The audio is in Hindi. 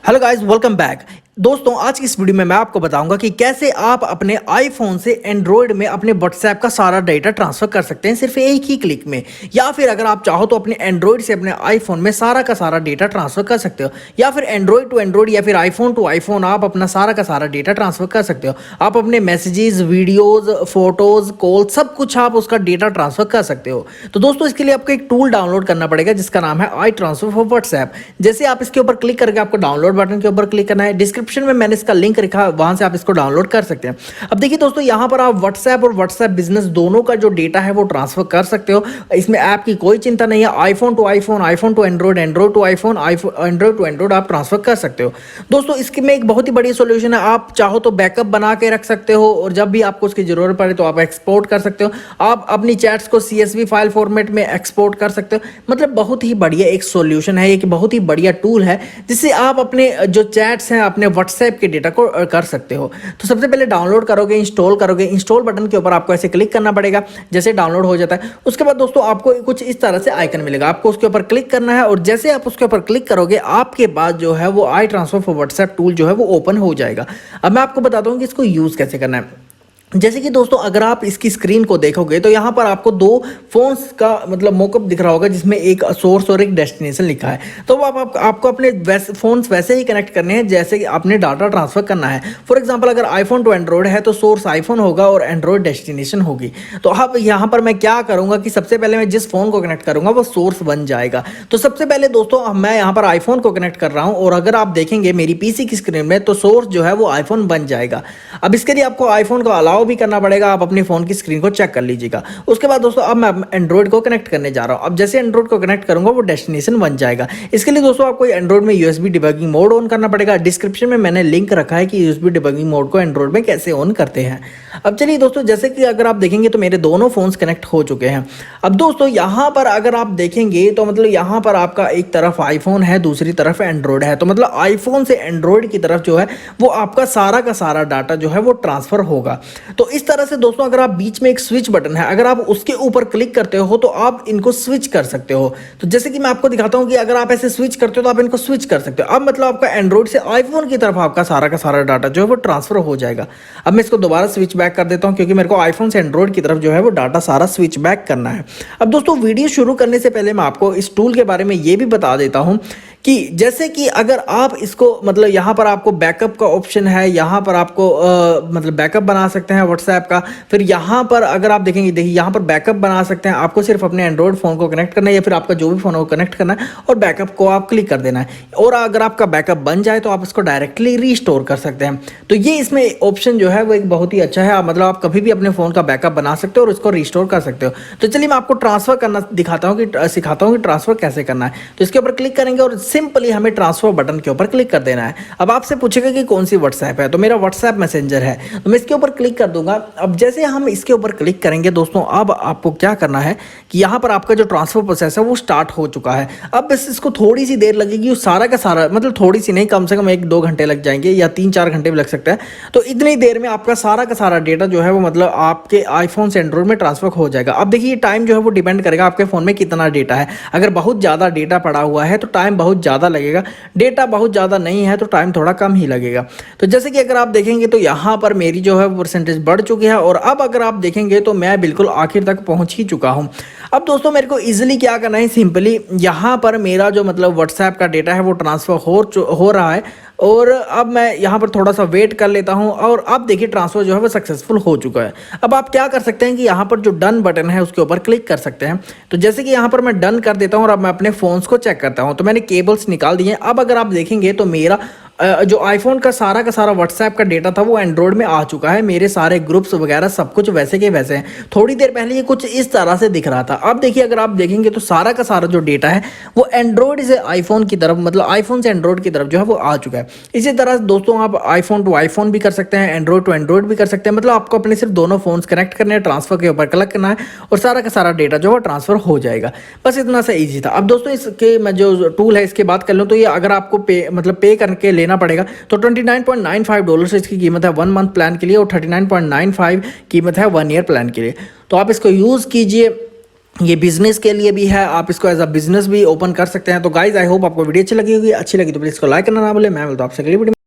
Hello guys, welcome back. दोस्तों, आज की इस वीडियो में मैं आपको बताऊंगा कि कैसे आप अपने आईफोन से एंड्रॉयड में अपने व्हाट्सएप का सारा डेटा ट्रांसफर कर सकते हैं सिर्फ एक ही क्लिक में। या फिर अगर आप चाहो तो अपने एंड्रॉयड से अपने आईफोन में सारा का सारा डेटा ट्रांसफर कर सकते हो, या फिर एंड्रॉयड टू एंड्रॉयड या फिर आईफोन टू आईफोन आप अपना सारा का सारा डेटा ट्रांसफर कर सकते हो। आप अपने मैसेजेस, वीडियोज, फोटोज, कॉल सब कुछ आप उसका डेटा ट्रांसफर कर सकते हो। तो दोस्तों, इसके लिए आपको एक टूल डाउनलोड करना पड़ेगा जिसका नाम है आई ट्रांसफर फॉर व्हाट्सएप। जैसे आप इसके ऊपर क्लिक करके आपको डाउनलोड बटन के ऊपर क्लिक करना है। डिस्क्रिप्शन में मैंने इसका लिंक रखा है, वहां से आप इसको डाउनलोड कर सकते हैं। अब देखिए दोस्तों, यहां पर आप व्हाट्सएप और व्हाट्सएप बिजनेस दोनों का जो डेटा है वो ट्रांसफर कर सकते हो। इसमें ऐप की कोई चिंता नहीं है। IPhone to iPhone, iPhone to Android, Android to iPhone, Android to Android आप ट्रांसफर कर सकते हो। दोस्तों, इसके में एक बहुत ही बड़ी सोल्यूशन है। आप चाहो तो बैकअप बना के रख सकते हो और जब भी आपको उसकी जरूरत पड़े तो आप एक्सपोर्ट कर सकते हो। आप अपनी चैट्स को CSV फाइल फॉर्मेट में एक्सपोर्ट कर सकते हो। मतलब बहुत ही बढ़िया एक सोल्यूशन है, एक बहुत ही बढ़िया टूल है जिससे आप अपने जो चैट्स हैं अपने व्हाट्सएप के डेटा को कर सकते हो। तो सबसे पहले डाउनलोड करोगे, इंस्टॉल करोगे। इंस्टॉल बटन के ऊपर आपको ऐसे क्लिक करना पड़ेगा। जैसे डाउनलोड हो जाता है उसके बाद दोस्तों आपको कुछ इस तरह से आइकन मिलेगा, आपको उसके ऊपर क्लिक करना है और जैसे आप उसके ऊपर क्लिक करोगे आपके पास जो है वो I transfer for WhatsApp tool जो है वो ओपन हो जाएगा। अब मैं आपको बताता हूँ कि इसको यूज़ कैसे करना है। जैसे कि दोस्तों, अगर आप इसकी स्क्रीन को देखोगे तो यहाँ पर आपको दो फोन्स का मतलब मॉकअप दिख रहा होगा जिसमें एक सोर्स और एक डेस्टिनेशन लिखा है। तो आपको अपने फोन्स वैसे ही कनेक्ट करने हैं जैसे कि आपने डाटा ट्रांसफर करना है। फॉर एग्जांपल, अगर आईफोन टू एंड्रॉयड है तो सोर्स आईफोन होगा और एंड्रॉयड डेस्टिनेशन होगी। तो अब यहाँ पर मैं क्या करूँगा कि सबसे पहले मैं जिस फोन को कनेक्ट करूँगा वो सोर्स बन जाएगा। तो सबसे पहले दोस्तों मैं यहाँ पर आईफोन को कनेक्ट कर रहा हूँ और अगर आप देखेंगे मेरी PC की स्क्रीन में तो सोर्स जो है वो आईफोन बन जाएगा। अब इसके लिए आपको आईफोन को अलाउ भी करना पड़ेगा। आप अपने फोन की स्क्रीन को चेक कर लीजिएगा। उसके बाद दोस्तों अब मैं एंड्रॉइड को कनेक्ट करने जा रहा हूं। अब जैसे एंड्रॉइड को कनेक्ट करूंगा वो डेस्टिनेशन बन जाएगा। इसके लिए दोस्तों आपको एंड्रॉइड में USB डिबगिंग मोड ऑन करना पड़ेगा। डिस्क्रिप्शन में मैंने लिंक रखा है कि USB डिबगिंग मोड को एंड्रॉइड में कैसे ऑन करते हैं। अब चलिए दोस्तों, जैसे कि अगर आप देखेंगे तो मेरे दोनों फोन्स कनेक्ट हो चुके हैं। अब दोस्तों यहाँ पर अगर आप देखेंगे तो मतलब यहाँ पर आपका एक तरफ आईफोन है, दूसरी तरफ एंड्रॉइड है। तो मतलब आईफोन से एंड्रॉइड की तरफ जो है वो आपका सारा का सारा डाटा जो है वो ट्रांसफर होगा। तो इस तरह से दोस्तों अगर आप बीच में एक स्विच बटन है, अगर आप उसके ऊपर क्लिक करते हो तो आप इनको स्विच कर सकते हो। तो जैसे कि मैं आपको दिखाता हूं कि अगर आप ऐसे स्विच करते हो तो आप इनको स्विच कर सकते हो। अब मतलब आपका एंड्रॉइड से आईफोन की तरफ आपका सारा का सारा डाटा जो है वो ट्रांसफर हो जाएगा। अब मैं इसको दोबारा स्विच बैक कर देता हूं क्योंकि मेरे को आईफोन से एंड्रॉइड की तरफ जो है वो डाटा सारा स्विच बैक करना है। अब दोस्तों, वीडियो शुरू करने से पहले मैं आपको इस टूल के बारे में ये भी बता देता हूं कि जैसे कि अगर आप इसको मतलब यहाँ पर आपको बैकअप का ऑप्शन है, यहाँ पर आपको मतलब बैकअप बना सकते हैं व्हाट्सएप का। फिर यहाँ पर अगर आप देखेंगे, देखिए यहाँ पर बैकअप बना सकते हैं। आपको सिर्फ अपने एंड्रॉइड फ़ोन को कनेक्ट करना है या फिर आपका जो भी फ़ोन हो कनेक्ट करना है और बैकअप को आप क्लिक कर देना है। और अगर आपका बैकअप बन जाए तो आप इसको डायरेक्टली रीस्टोर कर सकते हैं। तो ये इसमें ऑप्शन जो है वो एक बहुत ही अच्छा है। मतलब आप कभी भी अपने फ़ोन का बैकअप बना सकते हो और उसको रीस्टोर कर सकते हो। तो चलिए मैं आपको ट्रांसफ़र करना सिखाता हूँ कि ट्रांसफ़र कैसे करना है। तो इसके ऊपर क्लिक करेंगे और सिंपली हमें ट्रांसफर बटन के ऊपर क्लिक कर देना है। अब आपसे पूछेगा कि कौन सी व्हाट्सएप है, तो मेरा व्हाट्सएप मैसेंजर है, तो मैं इसके ऊपर क्लिक कर दूंगा। अब जैसे हम इसके ऊपर क्लिक करेंगे दोस्तों, अब आपको क्या करना है कि यहाँ पर आपका जो ट्रांसफर प्रोसेस है वो स्टार्ट हो चुका है। अब बस इसको थोड़ी सी देर लगेगी, सारा का सारा मतलब थोड़ी सी नहीं, कम से कम 1-2 घंटे लग जाएंगे या 3-4 घंटे भी लग सकता है। तो इतनी देर में आपका सारा का सारा डेटा जो है वो मतलब आपके आईफोन से एंड्रॉइड में ट्रांसफर हो जाएगा। अब देखिए टाइम जो है वो डिपेंड करेगा आपके फ़ोन में कितना डेटा है। अगर बहुत ज़्यादा डेटा पड़ा हुआ है तो टाइम बहुत ज़्यादा लगेगा, डेटा बहुत ज़्यादा नहीं है तो टाइम थोड़ा कम ही लगेगा। तो जैसे कि अगर आप देखेंगे तो यहाँ पर मेरी जो है परसेंटेज बढ़ चुकी है और अब अगर आप देखेंगे तो मैं बिल्कुल आखिर तक पहुँच ही चुका हूँ। अब दोस्तों मेरे को इजीली क्या करना है, सिंपली यहाँ पर मेरा जो मतलब व्हाट्सएप का डेटा है वो ट्रांसफ़र हो रहा है और अब मैं यहाँ पर थोड़ा सा वेट कर लेता हूँ और अब देखिए ट्रांसफ़र जो है वो सक्सेसफुल हो चुका है। अब आप क्या कर सकते हैं कि यहाँ पर जो डन बटन है उसके ऊपर क्लिक कर सकते हैं। तो जैसे कि यहाँ पर मैं डन कर देता हूँ और अब मैं अपने फ़ोन्स को चेक करता हूँ तो मैंने केबल्स निकाल दिए हैं। अब अगर आप देखेंगे तो मेरा जो आईफोन का सारा व्हाट्सएप का डेटा था वो एंड्रॉइड में आ चुका है। मेरे सारे ग्रुप्स वगैरह सब कुछ वैसे के वैसे हैं। थोड़ी देर पहले ये कुछ इस तरह से दिख रहा था। अब देखिए अगर आप देखेंगे तो सारा का सारा जो डेटा है वो एंड्रॉइड से आईफोन की तरफ मतलब आईफोन से एंड्रॉइड की तरफ जो है वो आ चुका है। इसी तरह दोस्तों आप आईफोन टू आईफोन भी कर सकते हैं, एंड्रॉइड टू एंड्रॉइड भी कर सकते हैं। मतलब आपको अपने सिर्फ दोनों फोन्स कनेक्ट करने हैं, ट्रांसफर के ऊपर क्लिक करना है और सारा का सारा डेटा जो है ट्रांसफर हो जाएगा। बस इतना सा ईजी था। अब दोस्तों इसके मैं जो टूल है इसकी बात कर लूँ तो ये अगर आपको पे करके लेना पड़ेगा तो $29.95 इसकी कीमत है 1 मंथ प्लान के लिए और 39.95 कीमत है 1 ईयर प्लान के लिए। तो आप इसको यूज़ कीजिए ये बिजनेस के लिए भी है, आप इसको एज अ बिजनेस भी ओपन कर सकते हैं। तो गाइज आई होप आपको वीडियो अच्छी लगी होगी, अच्छी लगी तो प्लीज इसको लाइक करना ना भूले। मैं मिलता हूँ आपसे अगली वीडियो में।